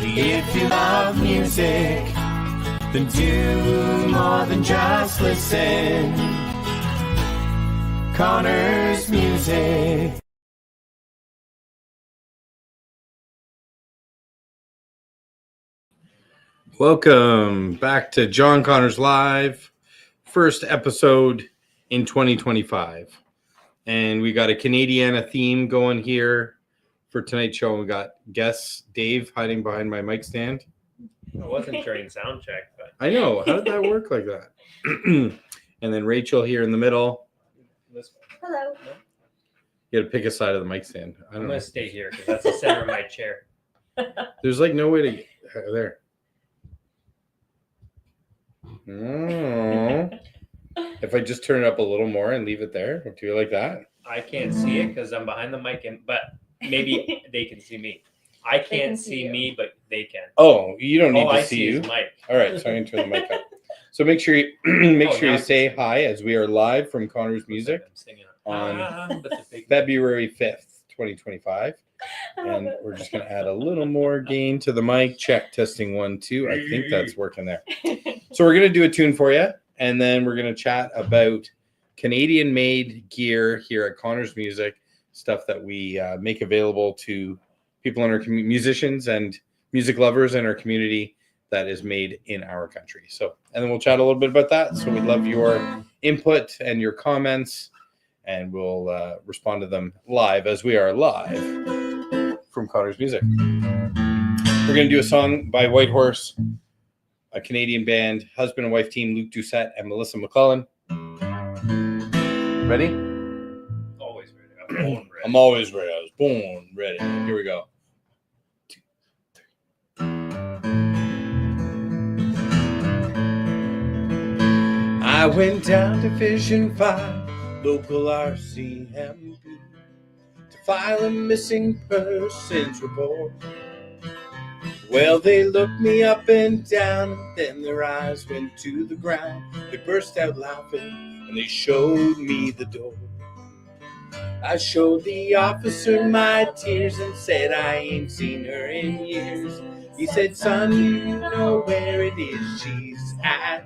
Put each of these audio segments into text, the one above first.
If you love music, then do more than just listen. Connor's Music. Welcome back to John Connors Live, first episode in 2025. And we got a Canadiana theme going here for tonight's show. We got guests, Dave hiding behind my mic stand. I wasn't during sound check, but I know. How did that work like that? And then Rachel here in the middle. Hello. You got to pick a side of the mic stand. I don't I'm know. going to stay here because that's the center of my chair. There's like no way to get there. Oh. If I just turn it up a little more and leave it there, do you like that? I can't see it because I'm behind the mic, but maybe they can see me. I can't see me, but they can. Oh, you don't need to I see see you. his mic. All right, so I can turn the mic up. So make sure you you say hi as we are live from Connor's Music I'm singing on but the big February 5th, 2025. And we're just going to add a little more gain to the mic. Check, testing 1, 2. I think that's working there. So we're going to do a tune for you, and then we're going to chat about Canadian-made gear here at Connor's Music, stuff that we make available to people in our musicians and music lovers in our community that is made in our country. So, and then we'll chat a little bit about that. So we'd love your input and your comments, and we'll respond to them live as we are live from Connor's Music. We're going to do a song by White Horse, a Canadian band, husband and wife team, Luke Doucette and Melissa McClellan. Ready? Always ready. I'm born ready. I'm always ready. I was born ready. Here we go. 2, 3. I went down to Division 5, local RCMP, to file a missing persons report. Well, they looked me up and down, and then their eyes went to the ground. They burst out laughing, and they showed me the door. I showed the officer my tears and said I ain't seen her in years. He said, son, you know where it is she's at.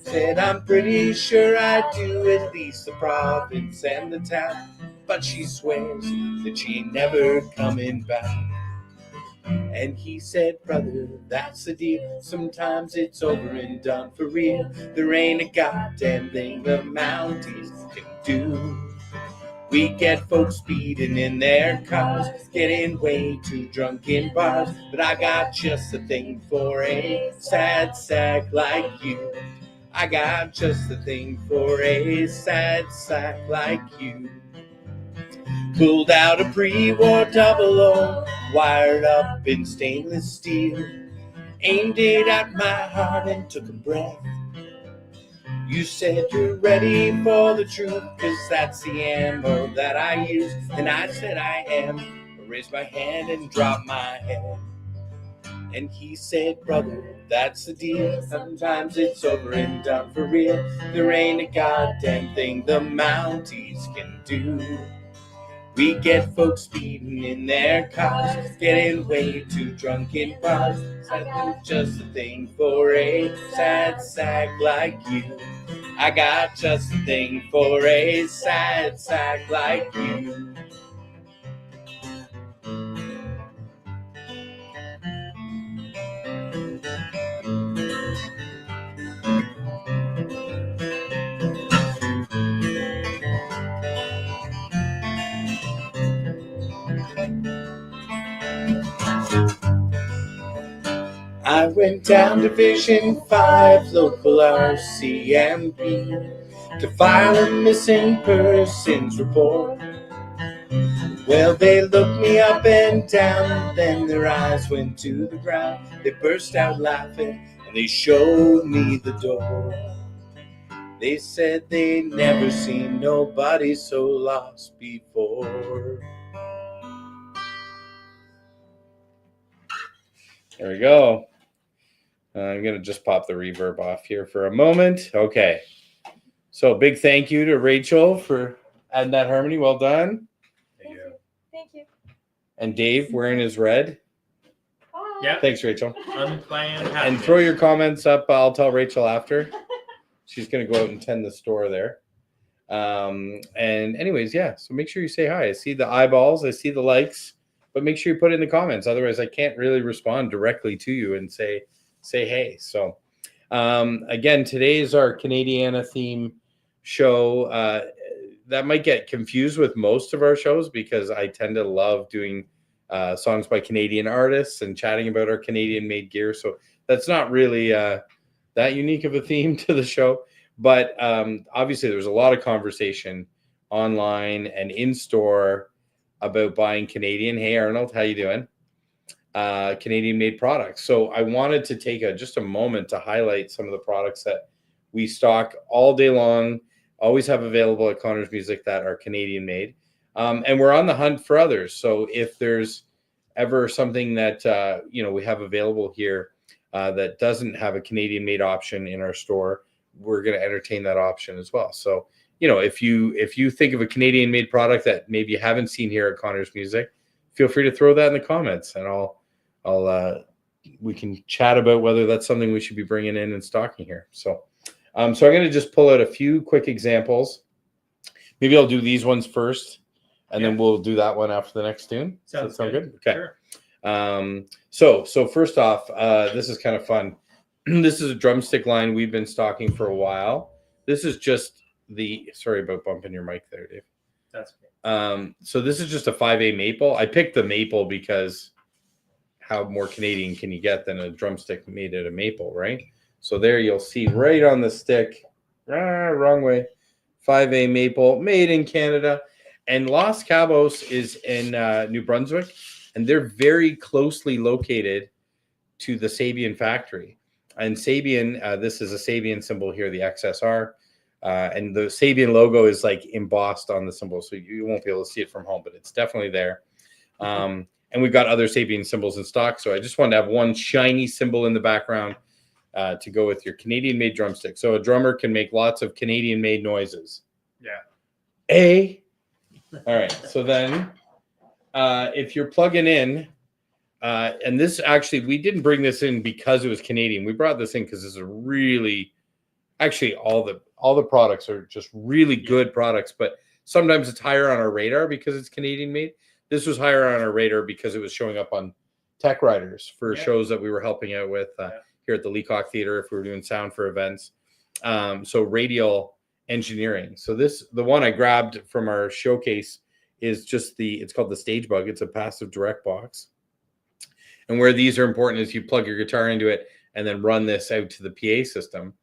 Said, I'm pretty sure I do, at least the province and the town. But she swears that she ain't never coming back. And he said, brother, that's the deal. Sometimes it's over and done for real. There ain't a goddamn thing the Mounties can do. We get folks speeding in their cars, getting way too drunk in bars. But I got just a thing for a sad sack like you. I got just the thing for a sad sack like you. Pulled out a pre-war 00, wired up in stainless steel, aimed it at my heart and took a breath. You said you're ready for the truth, 'cause that's the ammo that I use. And I said I am. I raised my hand and dropped my head. And he said, brother, that's the deal. Sometimes it's over and done for real. There ain't a goddamn thing the Mounties can do. We get folks speeding in their cars, getting way too drunk in bars. That's just a thing for a sad sack like you. I got just a thing for a sad sack like you. I went down to Division 5, local RCMP, to file a missing persons report. Well, they looked me up and down, and then their eyes went to the ground. They burst out laughing, and they showed me the door. They said they'd never seen nobody so lost before. There we go. I'm going to just pop the reverb off here for a moment. Okay. So big thank you to Rachel for adding that harmony. Well done. Thank you. And Dave wearing his red. Hi. Yeah. Thanks, Rachel. Unplanned And happiness. throw your comments up. I'll tell Rachel after. She's going to go out and tend the store there. And anyways, yeah. So make sure you say hi. I see the eyeballs. I see the likes. But make sure you put it in the comments. Otherwise, I can't really respond directly to you and say hey. So again, today is our Canadiana theme show. That might get confused with most of our shows because I tend to love doing songs by Canadian artists and chatting about our Canadian made gear. So that's not really that unique of a theme to the show. But obviously there's a lot of conversation online and in store about buying Canadian. Hey Arnold, how you doing? Canadian made products. So I wanted to take just a moment to highlight some of the products that we stock all day long, always have available at Connors Music that are Canadian made. And we're on the hunt for others. So if there's ever something that we have available here that doesn't have a Canadian made option in our store, we're going to entertain that option as well. So if you think of a Canadian made product that maybe you haven't seen here at Connors Music, feel free to throw that in the comments, and we can chat about whether that's something we should be bringing in and stocking here. So I'm going to just pull out a few quick examples. Maybe I'll do these ones first, and then we'll do that one after the next tune. Sounds good. Okay. Sure. So first off, this is kind of fun. This is a drumstick line we've been stocking for a while. This is just sorry about bumping your mic there, Dave. That's okay. So this is just a 5A maple. I picked the maple because how more Canadian can you get than a drumstick made out of maple, right? So there you'll see right on the stick, wrong way, 5A maple, made in Canada. And Los Cabos is in New Brunswick, and they're very closely located to the Sabian factory. And Sabian, this is a Sabian symbol here, the XSR. And the Sabian logo is like embossed on the symbol, so you won't be able to see it from home, but it's definitely there. And we've got other Sabian symbols in stock, so I just wanted to have one shiny symbol in the background to go with your Canadian-made drumstick. So a drummer can make lots of Canadian-made noises. Yeah. All right, so then if you're plugging in, and this actually, we didn't bring this in because it was Canadian. We brought this in because this is really, actually all the products are just really good products, but sometimes it's higher on our radar because it's Canadian made. This was higher on our radar because it was showing up on Tech Riders for shows that we were helping out with here at the Leacock Theater if we were doing sound for events. So radial engineering. So the one I grabbed from our showcase is just it's called the Stage Bug. It's a passive direct box. And where these are important is you plug your guitar into it and then run this out to the PA system.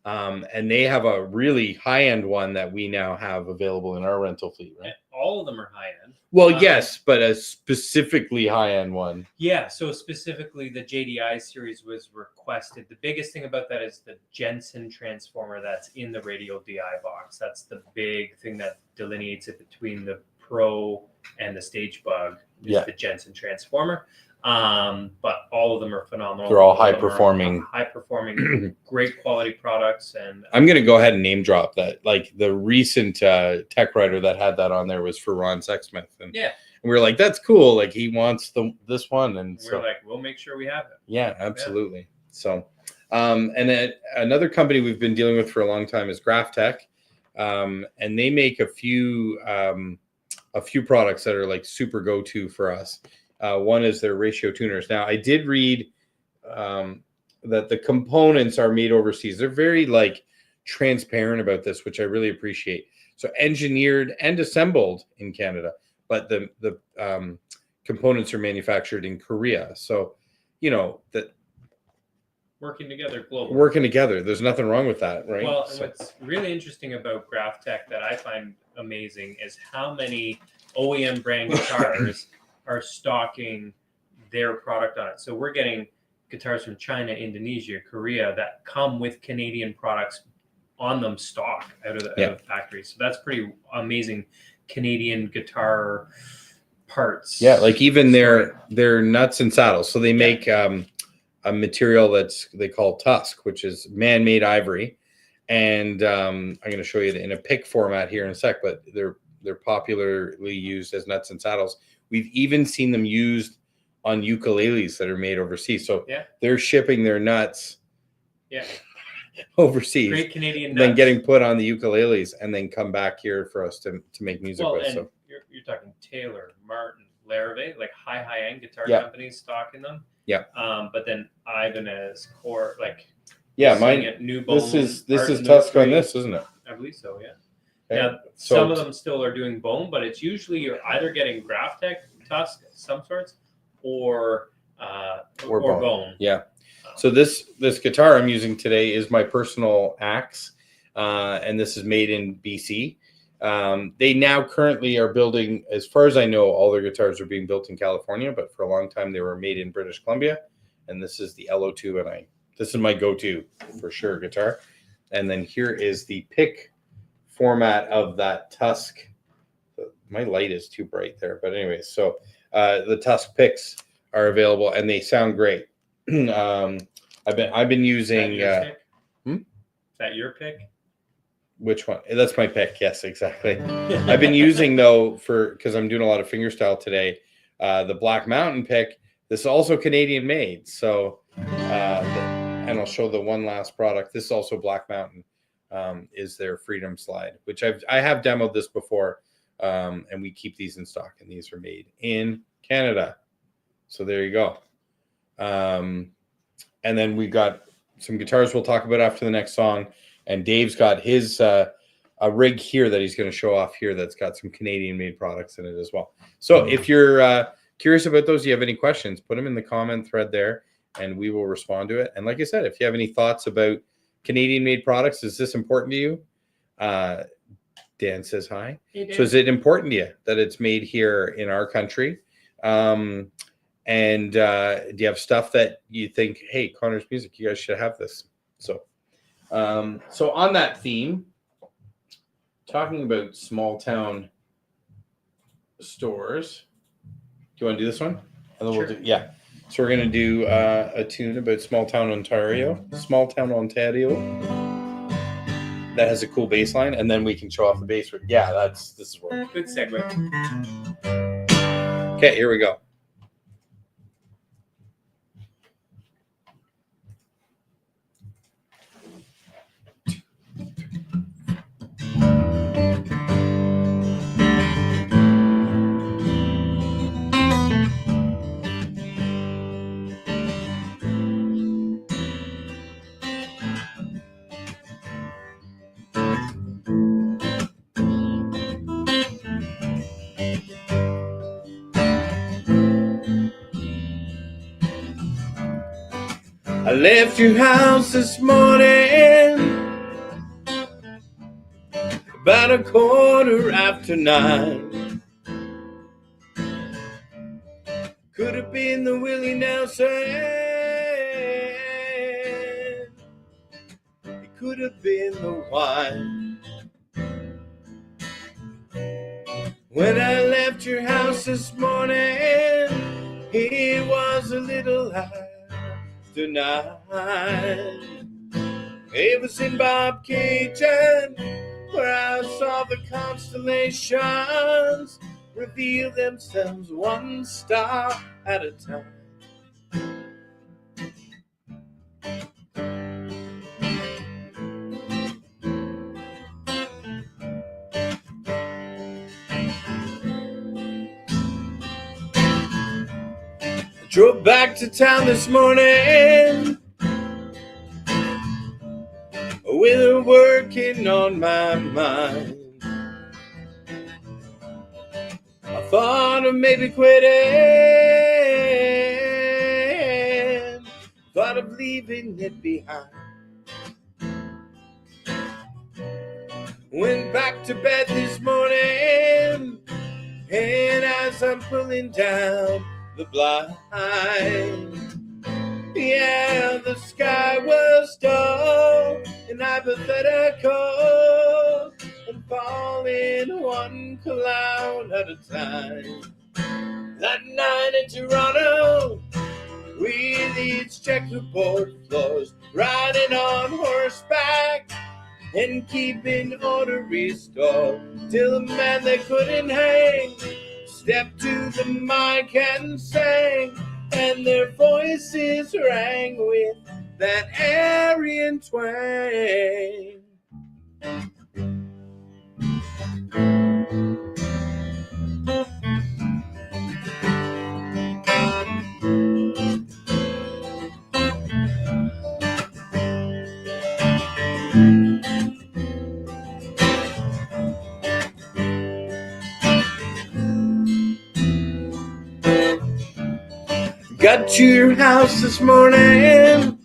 And they have a really high-end one that we now have available in our rental fleet, right? All of them are high-end. Well, yes, but a specifically high-end one. Yeah, so specifically the JDI series was requested. The biggest thing about that is the Jensen transformer that's in the radial DI box. That's the big thing that delineates it between the Pro and the Stage Bug is the Jensen transformer. But all of them are phenomenal. They're all high-performing, great quality products. And I'm going to go ahead and name drop that. Like the recent Tech Rider that had that on there was for Ron Sexsmith. And we were like, that's cool. Like he wants this one. And we're like, we'll make sure we have it. Yeah, absolutely. Yeah. So, and then another company we've been dealing with for a long time is GraphTech. And they make a few products that are like super go-to for us. One is their ratio tuners. Now, I did read that the components are made overseas. They're very transparent about this, which I really appreciate. So engineered and assembled in Canada, but the components are manufactured in Korea. So, that working together globally. Working together. There's nothing wrong with that, right? Well, what's really interesting about GraphTech that I find amazing is how many OEM brand guitars are stocking their product on it. So we're getting guitars from China, Indonesia, Korea that come with Canadian products on them stock out of the factory. So that's pretty amazing Canadian guitar parts. Yeah, like even their nuts and saddles. So they make a material they call tusk, which is man-made ivory. And I'm going to show you in a pick format here in a sec, but they're popularly used as nuts and saddles. We've even seen them used on ukuleles that are made overseas. So Yeah. they're shipping their nuts Yeah. overseas, Great Canadian then nuts. getting put on the ukuleles and then come back here for us to make music Well, with. and So you're talking Taylor, Martin, Larrivee, like high-end guitar Yeah. companies stocking them. Yeah. But then Ibanez, Core, like yeah, seeing mine. it, New Bone, This is Art Tusk on Nursery. this, isn't it? I believe so. Yeah. Okay. Yeah. So Some of them still are doing bone, but it's usually you're either getting Graphtec Tusk, some sorts, or bone. Yeah. So this guitar I'm using today is my personal axe, and this is made in BC. They now currently are building, as far as I know, all their guitars are being built in California, but for a long time they were made in British Columbia. And this is the LO2, and this is my go-to for sure guitar. And then here is the pick format of that Tusk. My light is too bright there, but anyways, so the Tusk picks are available and they sound great. I've been using. Is that your pick? Hmm? Is that your pick? Which one? That's my pick. Yes, exactly. I've been using though because I'm doing a lot of fingerstyle today. The Black Mountain pick. This is also Canadian made. So, and I'll show the one last product. This is also Black Mountain. Is their Freedom Slide, which I have demoed this before, and we keep these in stock. And these are made in Canada. So there you go. And then we've got some guitars we'll talk about after the next song. And Dave's got his a rig here that he's going to show off here that's got some Canadian-made products in it as well. So if you're curious about those, you have any questions, put them in the comment thread there, and we will respond to it. And like I said, if you have any thoughts about Canadian-made products, is this important to you? Dan says hi. Hey, Dan. So is it important to you that it's made here in our country? And do you have stuff that you think, hey, Connor's Music, you guys should have this? So on that theme, talking about small town stores, do you want to do this one? And then Sure. yeah. So we're going to do a tune about small town Ontario that has a cool bass line, and then we can show off the bass. Yeah, this is what. Good segue. Okay, here we go. I left your house this morning about 9:15. Could have been the Willie Nelson. It could have been the wine. When I left your house this morning, it was a little after 9. It was in Bobcaygeon where I saw the constellations reveal themselves one star at a time. I drove back to town this morning with her working on my mind. I thought of maybe quitting, thought of leaving it behind. Went back to bed this morning, and as I'm pulling down the blind, yeah, the sky was dull and hypothetical, and falling one cloud at a time. That night in Toronto, with its checkerboard floors, riding on horseback and keeping order restored, till the man that couldn't hang stepped to the mic and sang, and their voices rang with that Aryan twang. Got to your house this morning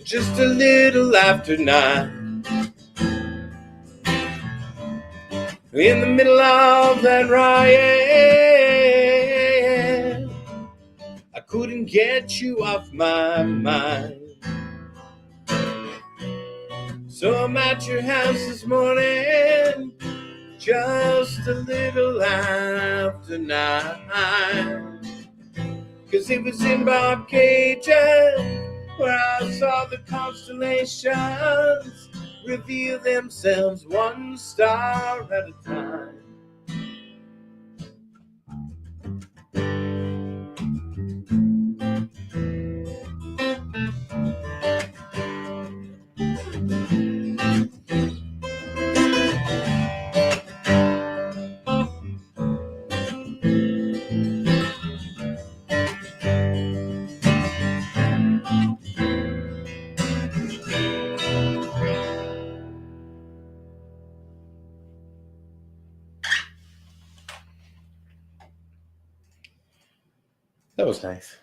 just a little after 9. In the middle of that riot, I couldn't get you off my mind. So I'm at your house this morning just a little after 9. 'Cause it was in Bobcaygeon where I saw the constellations reveal themselves one star at a time. That was nice.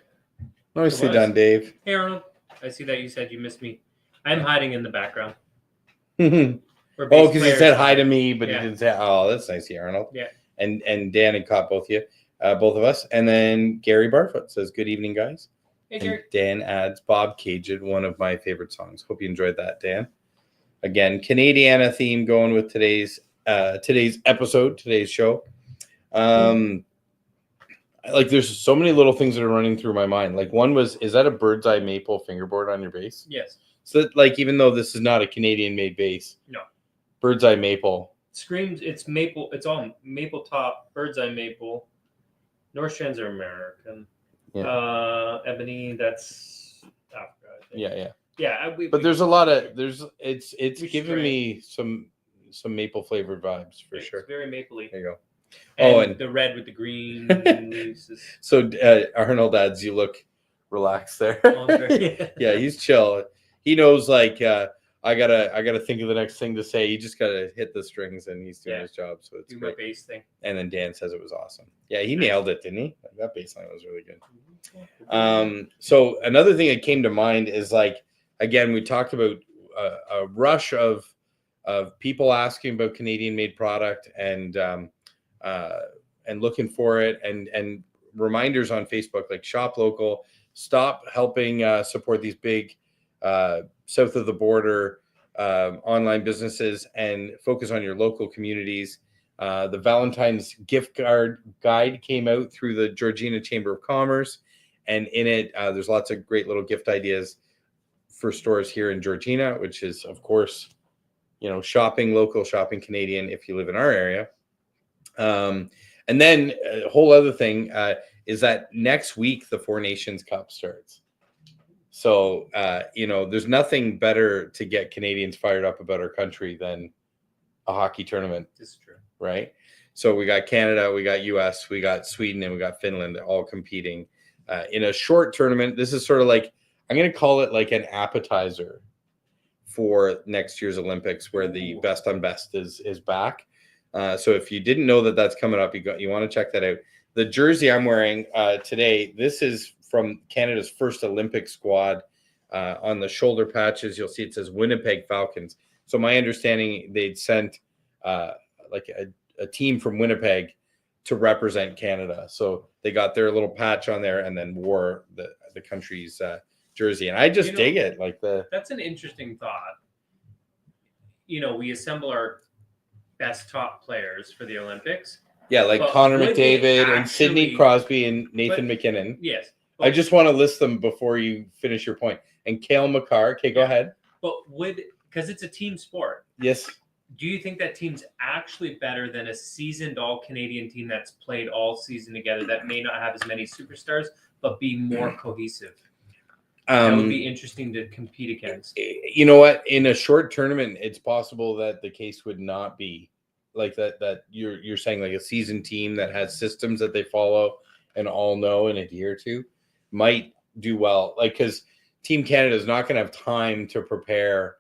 Nicely was. done, Dave. Hey, Arnold. I see that you said you missed me. I'm hiding in the background. Oh, because he said hi to me, but he didn't say, oh, that's nice here, Arnold. Yeah. And Dan had caught both of us. And then Gary Barfoot says, good evening, guys. Hey, Gary. And Dan adds Bobcaygeon, one of my favorite songs. Hope you enjoyed that, Dan. Again, Canadiana theme going with today's episode, today's show. Like there's so many little things that are running through my mind. Like one was, is that a bird's eye maple fingerboard on your bass? Yes. So that, like, even though this is not a Canadian made bass, no, bird's eye maple screams. It's maple. It's all maple top, bird's eye maple. North Strands are American. Yeah. Ebony, that's Africa, I think. Yeah. Yeah, but there's a lot of it's giving stray. me some maple flavored vibes for sure. It's very mapley. There you go. And the red with the green. So Arnold adds, you look relaxed there. Yeah, he's chill. He knows, like, I gotta think of the next thing to say. You just gotta hit the strings, and he's doing his job. So it's great. My bass thing. And then Dan says it was awesome. Yeah, he nailed it, didn't he? That bass line was really good. So another thing that came to mind is, like, again, we talked about a rush of people asking about Canadian made product and looking for it, and reminders on Facebook, like shop local, stop helping support these big south of the border online businesses, and focus on your local communities. The Valentine's gift card guide came out through the Georgina Chamber of Commerce, and in it there's lots of great little gift ideas for stores here in Georgina, which is, of course, shopping local, shopping Canadian if you live in our area. And then a whole other thing is that next week the Four Nations Cup starts. So, there's nothing better to get Canadians fired up about our country than a hockey tournament. This is true. Right? So we got Canada, we got US, we got Sweden, and we got Finland all competing in a short tournament. This is sort of like, I'm going to call it like an appetizer for next year's Olympics, where the best on best is back. So if you didn't know that that's coming up, you want to check that out. The jersey I'm wearing today, this is from Canada's first Olympic squad. On the shoulder patches, you'll see it says Winnipeg Falcons. So my understanding, they'd sent like a team from Winnipeg to represent Canada. So they got their little patch on there and then wore the country's jersey. And I just dig it. That's an interesting thought. We assemble our best top players for the Olympics. Yeah, like Connor McDavid and Sidney Crosby and Nathan McKinnon. Yes. I just want to list them before you finish your point. And Cale Makar. Okay, go ahead. But because it's a team sport. Yes. Do you think that team's actually better than a seasoned all-Canadian team that's played all season together that may not have as many superstars but be more cohesive? That would be interesting to compete against. You know what? In a short tournament, it's possible that the case would not be like that. That you're saying like a seasoned team that has systems that they follow and all know and adhere to might do well. Like because Team Canada is not going to have time to prepare.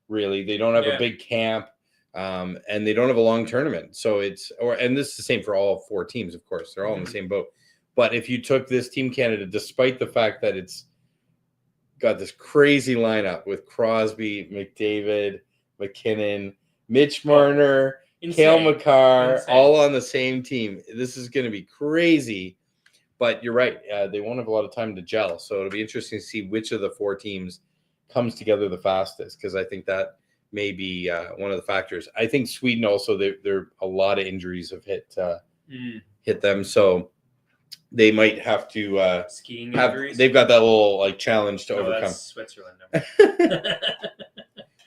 Really, they don't have a big camp. And they don't have a long tournament. So and this is the same for all 4 teams, of course. They're all in the same boat. But if you took this Team Canada, despite the fact that it's got this crazy lineup with Crosby, McDavid, McKinnon, Mitch Marner, Cale Makar, all on the same team, this is going to be crazy. But you're right. They won't have a lot of time to gel. So it'll be interesting to see which of the 4 teams comes together the fastest, because I think that may be one of the factors. I think Sweden also, there a lot of injuries have hit them, so they might have to skiing injuries. They've got that little like challenge to overcome. That's Switzerland.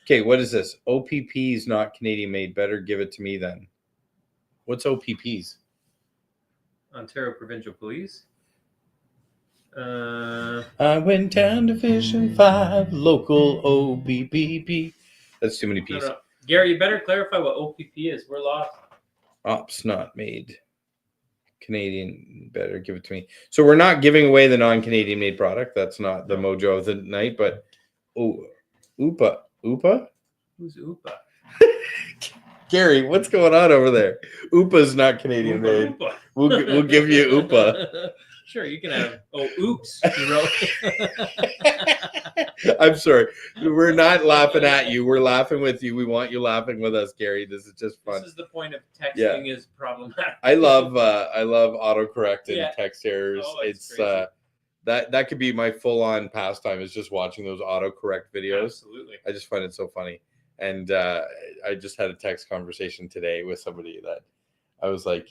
Okay, what is this? OPP's not Canadian made. Better give it to me then. What's OPP's? Ontario Provincial Police. I went down to Division 5, local OPPP. That's too many P's. No. Gary, you better clarify what OPP is. We're lost. Ops not made. Canadian, better give it to me. So we're not giving away the non-Canadian made product. That's not the mojo of the night, but UPA. Who's UPA? Gary, what's going on over there? UPA's not Canadian made. UPA. We'll give you UPA. Sure, you can have. Oh, oops! You wrote. I'm sorry. We're not laughing at you. We're laughing with you. We want you laughing with us, Gary. This is just fun. This is the point of texting is problematic. I love autocorrect and text errors. Oh, it's that could be my full-on pastime, is just watching those autocorrect videos. Absolutely. I just find it so funny. And I just had a text conversation today with somebody that I was like,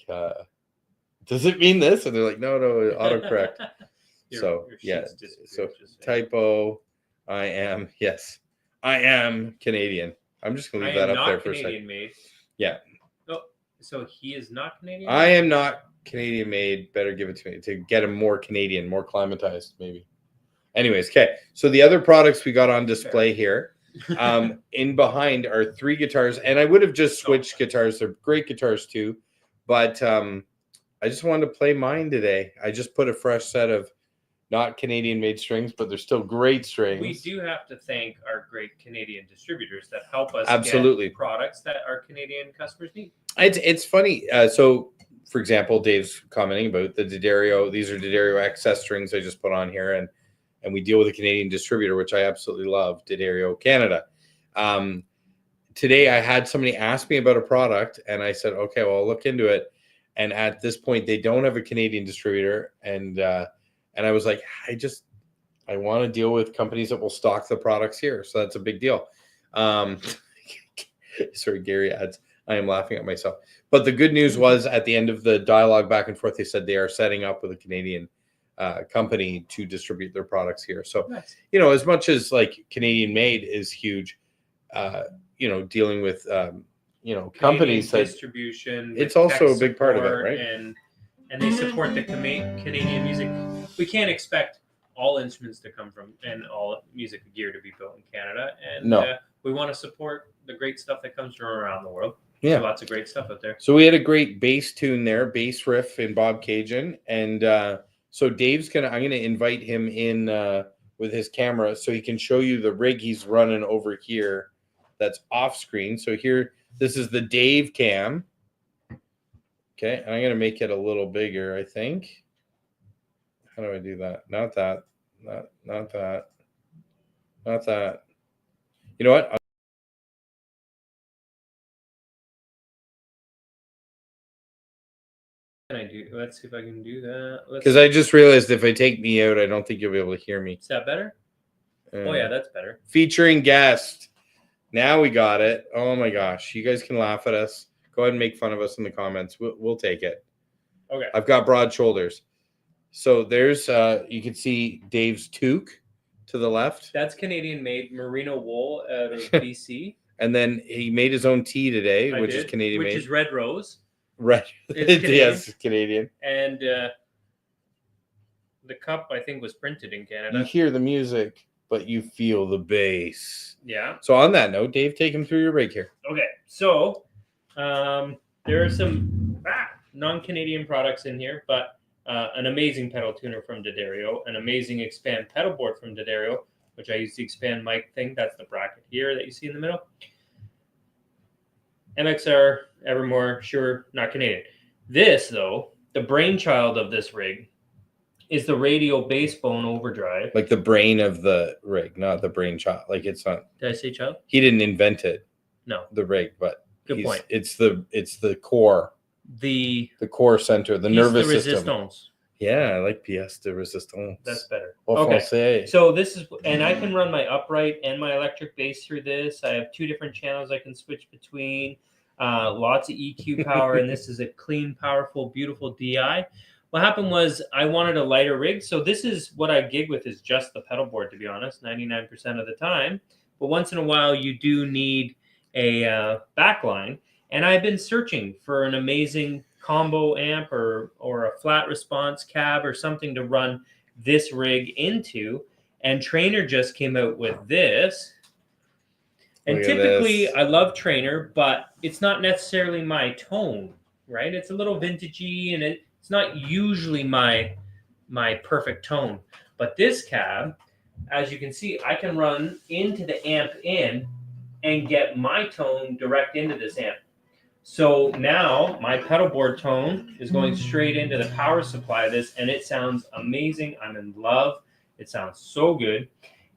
does it mean this? And they're like, no, autocorrect. So typo. I am Canadian. I'm just gonna leave that up there for a second. Canadian made. Yeah. Oh, so he is not Canadian. I am not Canadian made. Better give it to me to get him more Canadian, more climatized, maybe. Anyways, okay. So the other products we got on display here, in behind are 3 guitars, and I would have just switched guitars. They're great guitars too, but I just wanted to play mine today. I just put a fresh set of not Canadian made strings, but they're still great strings. We do have to thank our great Canadian distributors that help us get products that our Canadian customers need. It's funny. So, for example, Dave's commenting about the D'Addario. These are D'Addario XS strings I just put on here, and we deal with a Canadian distributor, which I absolutely love, D'Addario Canada. Today, I had somebody ask me about a product, and I said, okay, well, I'll look into it. And at this point, they don't have a Canadian distributor, and I was like, I want to deal with companies that will stock the products here, so that's a big deal. Sorry, Gary adds, I am laughing at myself. But the good news was, at the end of the dialogue back and forth, they said they are setting up with a Canadian company to distribute their products here. So, nice. As much as like Canadian made is huge, dealing with companies that distribution, it's also a big part of it, right? And they support the Canadian music. We can't expect all instruments to come from and all music gear to be built in Canada, and we want to support the great stuff that comes from around the world. Yeah, so lots of great stuff out there. So we had a great bass tune there, bass riff in Bob Cajun, and so Dave's I'm gonna invite him in with his camera so he can show you the rig he's running over here. That's off screen. So here. This is the Dave cam. Okay, and I'm going to make it a little bigger, I think. How do I do that? Not that. Not that. Not that. You know what? Let's see if I can do that. Because I just realized if I take me out, I don't think you'll be able to hear me. Is that better? Oh, yeah, that's better. Featuring guest. Now we got it. Oh my gosh. You guys can laugh at us. Go ahead and make fun of us in the comments. We'll take it. Okay. I've got broad shoulders. So there's, you can see Dave's toque to the left. That's Canadian made merino wool out of BC. And then he made his own tea today, I which is did, Canadian which made. is Red Rose. Red. It's Canadian. Yes, Canadian. And the cup, I think, was printed in Canada. You hear the music, but you feel the bass. Yeah. So on that note, Dave, take him through your rig here. Okay. So there are some non-Canadian products in here, but an amazing pedal tuner from D'Addario, an amazing expand pedal board from D'Addario, which I use the expand mic thing. That's the bracket here that you see in the middle. MXR, Evermore, Shure, not Canadian. This, though, the brainchild of this rig is the Radial Bassbone Overdrive. Like the brain of the rig, not the brainchild. Like it's not. Did I say child? He didn't invent it. No. The rig, but Good point. It's the core. The core center, the nervous system. Resistance. Yeah, I like pièce de résistance. That's better. Okay. Okay. So this is, and I can run my upright and my electric bass through this. I have 2 different channels I can switch between. Lots of EQ power, and this is a clean, powerful, beautiful DI. What happened was I wanted a lighter rig, so this is what I gig with is just the pedal board, to be honest, 99% of the time. But once in a while, you do need a backline, and I've been searching for an amazing combo amp or a flat response cab or something to run this rig into, and Trainer just came out with this. And typically I love Trainer, but it's not necessarily my tone, right? It's a little vintagey, and it's not usually my perfect tone. But this cab, as you can see, I can run into the amp in and get my tone direct into this amp. So now my pedal board tone is going straight into the power supply of this, and it sounds amazing. I'm in love. It sounds so good.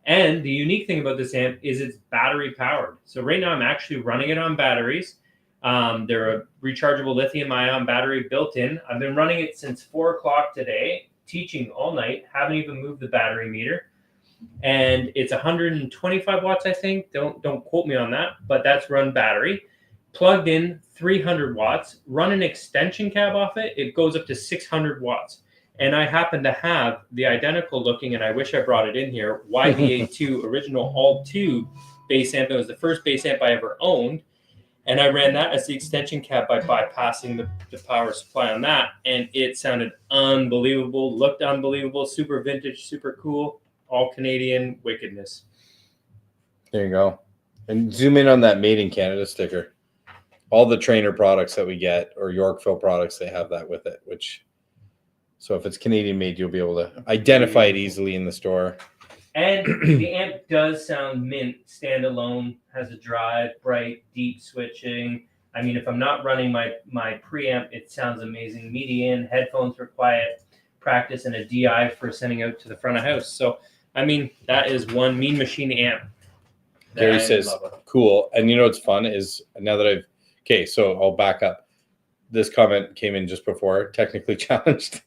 And the unique thing about this amp is it's battery powered. So right now I'm actually running it on batteries. They're a rechargeable lithium ion battery built in. I've been running it since 4 o'clock today, teaching all night, haven't even moved the battery meter. And it's 125 watts, I think. Don't quote me on that, but that's run battery. Plugged in 300 watts, run an extension cab off it, it goes up to 600 watts. And I happen to have the identical looking, and I wish I brought it in here, YVA2 original all-tube bass amp. It was the first bass amp I ever owned. And I ran that as the extension cab by bypassing the power supply on that. And it sounded unbelievable, looked unbelievable, super vintage, super cool, all Canadian wickedness. There you go. And zoom in on that Made in Canada sticker. All the Trainer products that we get, or Yorkville products, they have that with it, so if it's Canadian made, you'll be able to identify it easily in the store. And the amp does sound mint, standalone, has a drive, bright, deep switching. I mean, if I'm not running my preamp, it sounds amazing. MIDI in, headphones for quiet practice, and a DI for sending out to the front of house. So, I mean, that is one Mean Machine amp. Gary says, cool. And you know what's fun is now that so I'll back up. This comment came in just before, technically challenged.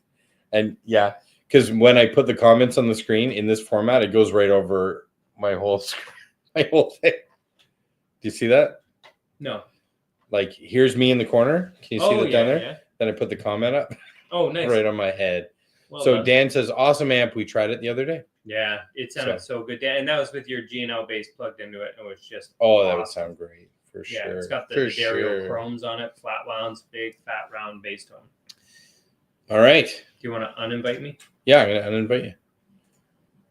And yeah, because when I put the comments on the screen in this format, it goes right over my whole screen, my whole thing. Do you see that? No. Like, here's me in the corner. Can you see that down there? Yeah. Then I put the comment up. Oh, nice. Right on my head. Well so done. Dan says, awesome amp. We tried it the other day. Yeah, it sounded so good. And that was with your G&L bass plugged into it. It was just awesome. That would sound great. For sure. Yeah, it's got the D'Addario chromes on it, flat wounds, big, fat, round bass tone. All right. Do you want to uninvite me? Yeah, I'm going to uninvite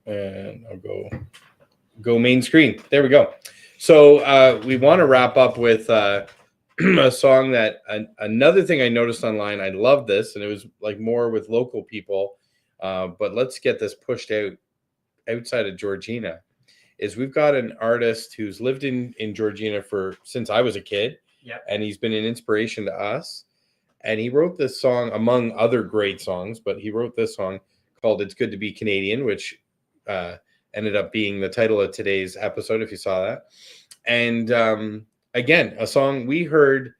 you. And I'll go main screen. There we go. So we want to wrap up with a song that another thing I noticed online. I love this, and it was like more with local people. But let's get this pushed outside of Georgina. Is we've got an artist who's lived in Georgina since I was a kid. Yep. And he's been an inspiration to us. And he wrote this song, among other great songs, but he wrote this song called It's Good to Be Canadian, which ended up being the title of today's episode, if you saw that. And again, a song we heard,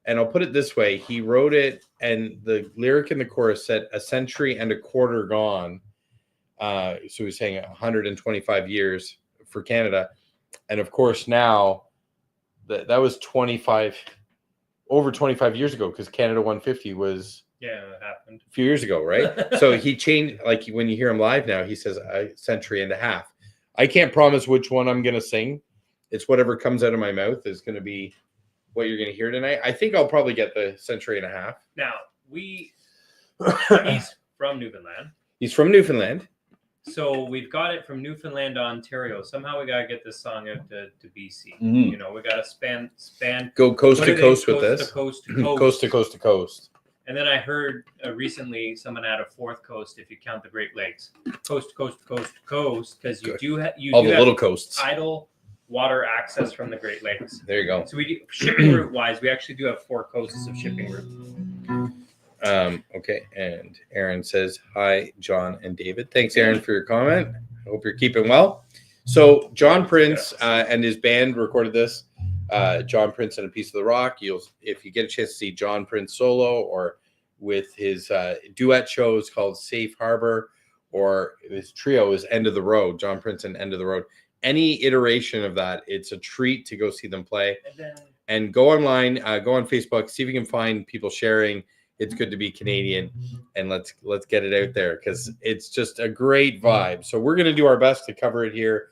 and I'll put it this way. He wrote it, and the lyric in the chorus said, "A century and a quarter gone." So he's saying 125 years for Canada. And of course, now that was over 25 years ago, because Canada 150 was it happened a few years ago, right? So he changed, like when you hear him live now, he says a century and a half. I can't promise which one I'm going to sing, it's whatever comes out of my mouth is going to be what you're going to hear tonight. I think I'll probably get the century and a half. Now, he's from Newfoundland. He's from Newfoundland. So we've got it from Newfoundland to Ontario. Somehow we got to get this song out to BC. Mhm. You know, we got to span. Go coast what to are they? coast with this. Coast to coast. Coast to coast to coast. And then I heard recently someone add a fourth coast if you count the Great Lakes. Coast to coast to coast to coast, because you Good. do have All the have little coasts. tidal water access from the Great Lakes. There you go. So we do, shipping route wise, we actually do have 4 coasts of shipping route. Okay, and Aaron says, hi, John and David. Thanks, Aaron, for your comment. I hope you're keeping well. So John Prince and his band recorded this. John Prince and A Piece of the Rock. If you get a chance to see John Prince solo or with his duet shows called Safe Harbor, or his trio is End of the Road, John Prince and End of the Road. Any iteration of that, it's a treat to go see them play. And go online, go on Facebook, see if you can find people sharing It's Good to Be Canadian, and let's get it out there, because it's just a great vibe. So we're going to do our best to cover it here.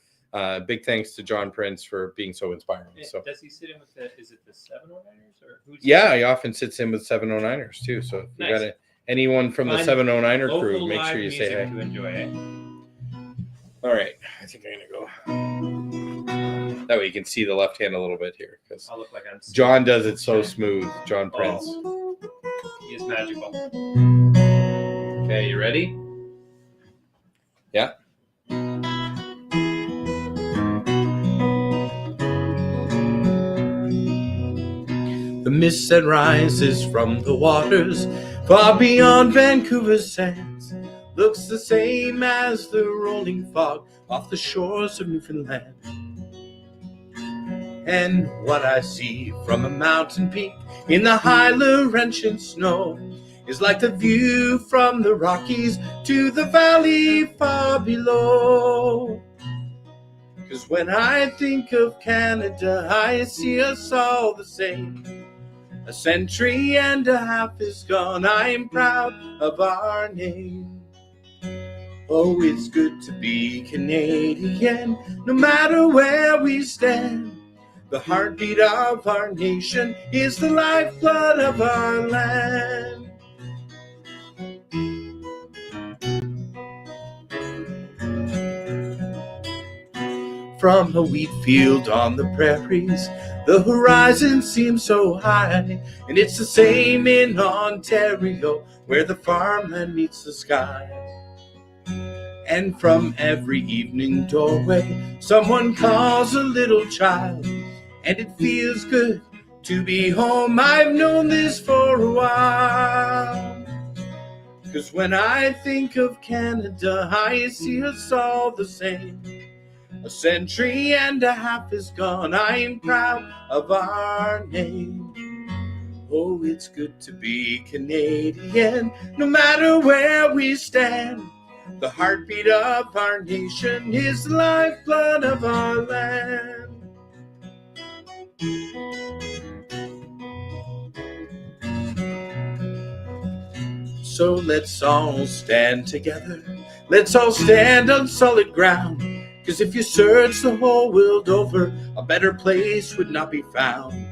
Big thanks to John Prince for being so inspiring. So does he sit in with is it the 709ers or who's yeah, he often sits in with 709ers too. So if you Nice. got anyone from the Find 709er local crew, make live sure you say music hey. to enjoy it. All right, I think I'm gonna go. That way you can see the left hand a little bit here, because I'll look like I'm John does it so smooth. John Prince. He is magical. Okay, you ready? Yeah. The mist that rises from the waters far beyond Vancouver's sands looks the same as the rolling fog off the shores of Newfoundland. And what I see from a mountain peak in the high Laurentian snow is like the view from the Rockies to the valley far below. 'Cause when I think of Canada, I see us all the same. A century and a half is gone, I'm proud of our name. Oh, it's good to be Canadian, no matter where we stand. The heartbeat of our nation is the lifeblood of our land. From a wheat field on the prairies, the horizon seems so high, and it's the same in Ontario, where the farmland meets the sky. And from every evening doorway, someone calls a little child, and it feels good to be home. I've known this for a while. 'Cause when I think of Canada, I see us all the same. A century and a half is gone, I'm proud of our name. Oh, it's good to be Canadian, no matter where we stand. The heartbeat of our nation is the lifeblood of our land. So let's all stand together. Let's all stand on solid ground. 'Cause if you search the whole world over, a better place would not be found.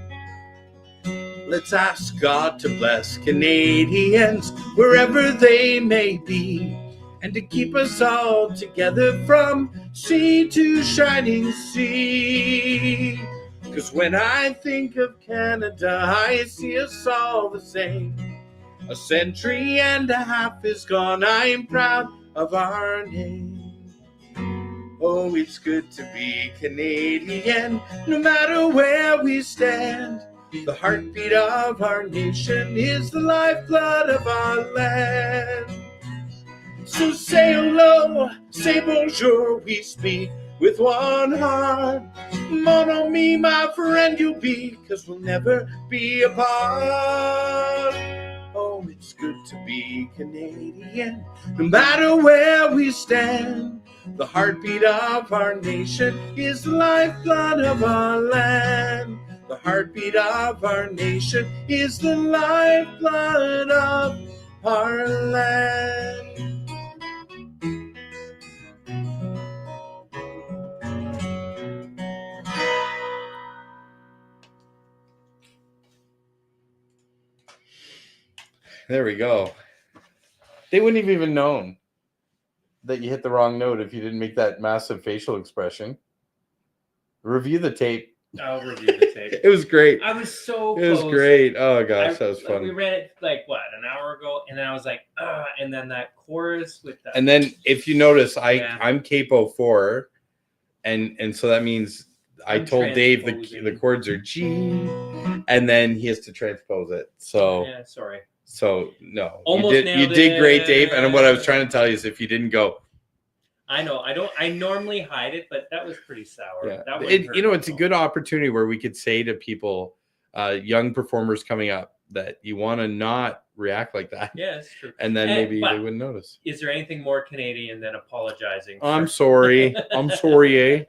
Let's ask God to bless Canadians wherever they may be, and to keep us all together from sea to shining sea. 'Cause when I think of Canada, I see us all the same. A century and a half is gone, I'm proud of our name. Oh, it's good to be Canadian, no matter where we stand. The heartbeat of our nation is the lifeblood of our land. So say hello, say bonjour, we speak with one heart. Mon ami, my friend you'll be, 'cause we'll never be apart. Oh, it's good to be Canadian, no matter where we stand. The heartbeat of our nation is the lifeblood of our land. The heartbeat of our nation is the lifeblood of our land. There we go. They wouldn't have even known that you hit the wrong note if you didn't make that massive facial expression. Review the tape. I'll review the tape. It was great. I was so It was close. great. Oh gosh, that was fun. We read it like what, an hour ago, and then I was like, and then that chorus with the. And then if you notice, Yeah. I'm capo 4, and so that means I I'm told Dave transposing. the chords are G, and then he has to transpose it. So Yeah, sorry. so no, Almost you nailed did great, Dave. And what I was it. trying to tell you is if you didn't go, I know. I normally hide it, but that was pretty sour. yeah, That wouldn't hurt it's a at all. good opportunity where we could say to people, young performers coming up, that you want to not react like that, Yeah, it's true. and then maybe but they wouldn't notice. Is there anything more Canadian than apologizing? I'm for- sorry. I'm sorry, eh?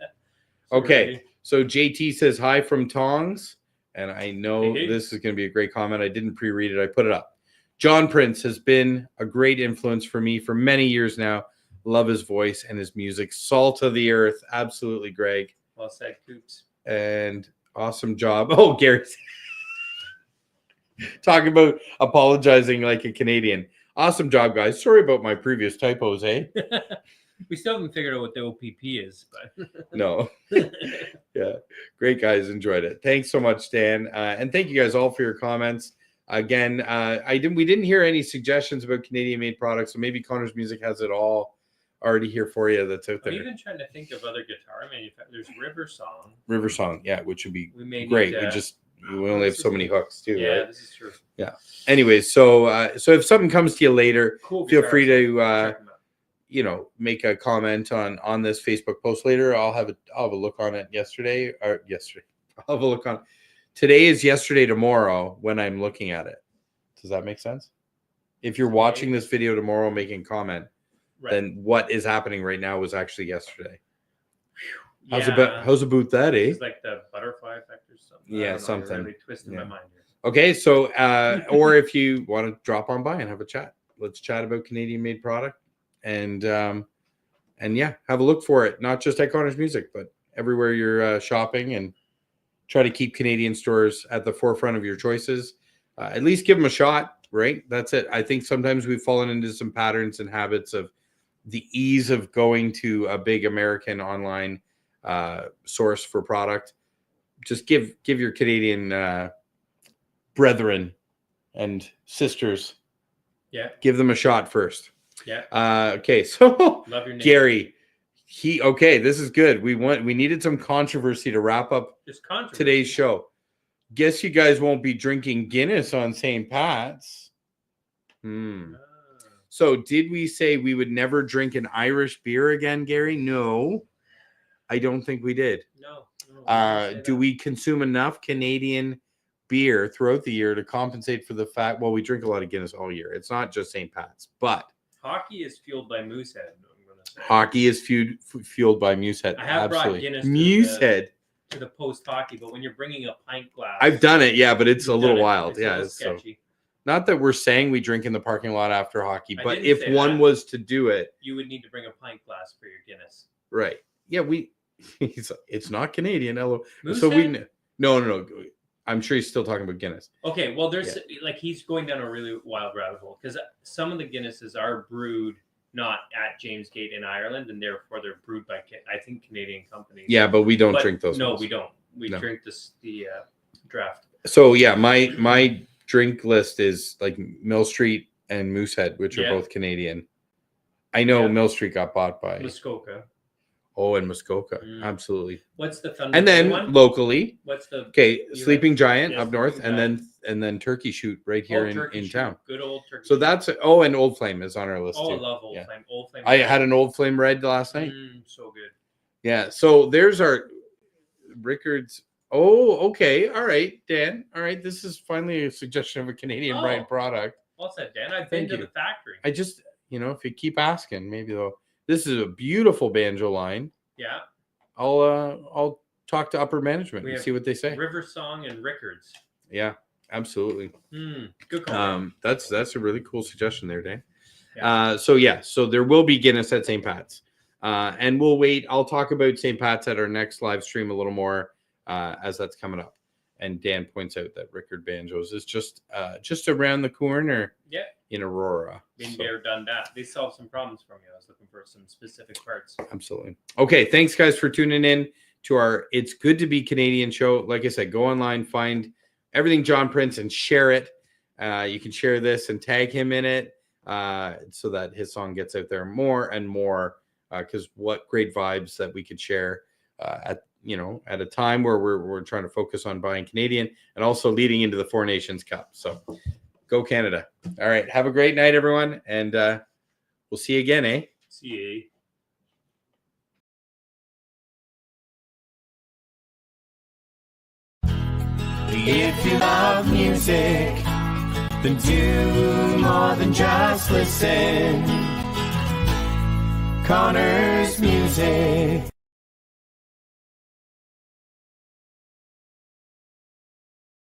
Okay. Sorry. So JT says hi from Tongs, and I know Hey. this is going to be a great comment. I didn't pre-read it. I put it up. John Prince has been a great influence for me for many years now. Love his voice and his music. Salt of the earth. Absolutely, Greg. Well said, Coops. And awesome job. Oh, Gary. Talking about apologizing like a Canadian. Awesome job, guys. Sorry about my previous typos, eh? We still haven't figured out what the OPP is, but No. Yeah, great guys, enjoyed it. Thanks so much, Dan, and thank you guys all for your comments. Again, we didn't hear any suggestions about Canadian-made products, so maybe Connor's Music has it all already here for you. That's out I'm there. even trying to think of other guitar manufacturers. There's River Song. River Song, yeah, which would be We may great. Need to, We only have so many hooks too, yeah, right? this is true. Anyways, so if something comes to you later, Cool. feel free to Check 'em out. make a comment on this Facebook post later. I'll have a look on it yesterday. I'll have a look on. Today is yesterday. Tomorrow, when I'm looking at it, does that make sense? If you're watching this video tomorrow, making a comment, Right. then what is happening right now was actually yesterday. Yeah. How's about that, eh? It's like the butterfly effect or something. Yeah, I don't know, something. You're really twisting my Yeah. mind here. Okay, so or if you want to drop on by and have a chat, let's chat about Canadian-made product, and yeah, have a look for it. Not just at Connor's Music, but everywhere you're shopping, and try to keep Canadian stores at the forefront of your choices. At least give them a shot, right? That's it. I think sometimes we've fallen into some patterns and habits of the ease of going to a big American online source for product. Just give your Canadian brethren and sisters, give them a shot first. Okay, so Love your name. Gary, this is good. We needed some controversy to wrap up Just controversy. today's show. Guess you guys won't be drinking Guinness on St. Pat's. Ah. So did we say we would never drink an Irish beer again, Gary? No, I don't think we did. No. I didn't say Do that. we consume enough Canadian beer throughout the year to compensate for the fact? Well, we drink a lot of Guinness all year. It's not just St. Pat's, but Hockey is fueled by Moosehead. I'm gonna say. hockey is fueled by Moosehead. I have brought Absolutely. Guinness to Moosehead. to the post hockey, but when you're bringing a pint glass, I've done it, yeah, but it's a you've little done it. wild. It's a Yeah, little it's so sketchy. not that we're saying we drink in the parking lot after hockey, I but didn't if say one that. was to do it, You would need to bring a pint glass for your Guinness. right? Yeah, it's not Canadian. So we Moosehead? no. I'm sure he's still talking about Guinness. Okay, well, there's like he's going down a really wild rabbit hole because some of the Guinnesses are brewed not at James Gate in Ireland, and therefore they're brewed by I think Canadian companies. Yeah, but we don't But drink those. No, ones. we don't. We No. drink the draft. So yeah, my drink list is like Mill Street and Moosehead, which are Yeah. both Canadian. I know Yeah. Mill Street got bought by Muskoka. and Muskoka, Mm. absolutely. What's the Thunder And Bay then one? locally, What's the okay, You Sleeping have- Giant yeah, up north, Sleeping and then Turkey Shoot right here in Turkey Shoot. town. Good old Turkey. So Shoot. that's and Old Flame is on our list I too. love Old Yeah. Flame. Old Flame. I had an Old Flame Red last night. So good. Yeah. So there's our Rickards. Oh, okay. All right, Dan. All right. This is finally a suggestion of a Canadian Oh. brand product. Well said, Dan. I've Thank been you. to the factory. I just, if you keep asking, maybe they'll. This is a beautiful banjo line. Yeah. I'll talk to upper management We and have see what they say. River Song and Rickards. Yeah, absolutely. Good call. That's a really cool suggestion there, Dan. Yeah. So there will be Guinness at St. Pat's, and we'll wait. I'll talk about St. Pat's at our next live stream a little more as that's coming up. And Dan points out that Rickard Banjos is just around the corner. Yeah. In Aurora. Been there, done that. They solved some problems for me. I was looking for some specific parts. Absolutely. Okay, thanks guys for tuning in to our It's Good to Be Canadian show. Like I said, go online, find everything John Prince and share it. You can share this and tag him in it so that his song gets out there more and more, because what great vibes that we could share at a time where we're trying to focus on buying Canadian and also leading into the Four Nations Cup. So go Canada. All right. Have a great night, everyone. And we'll see you again, eh? See you. If you love music, then do more than just listen. Connor's Music.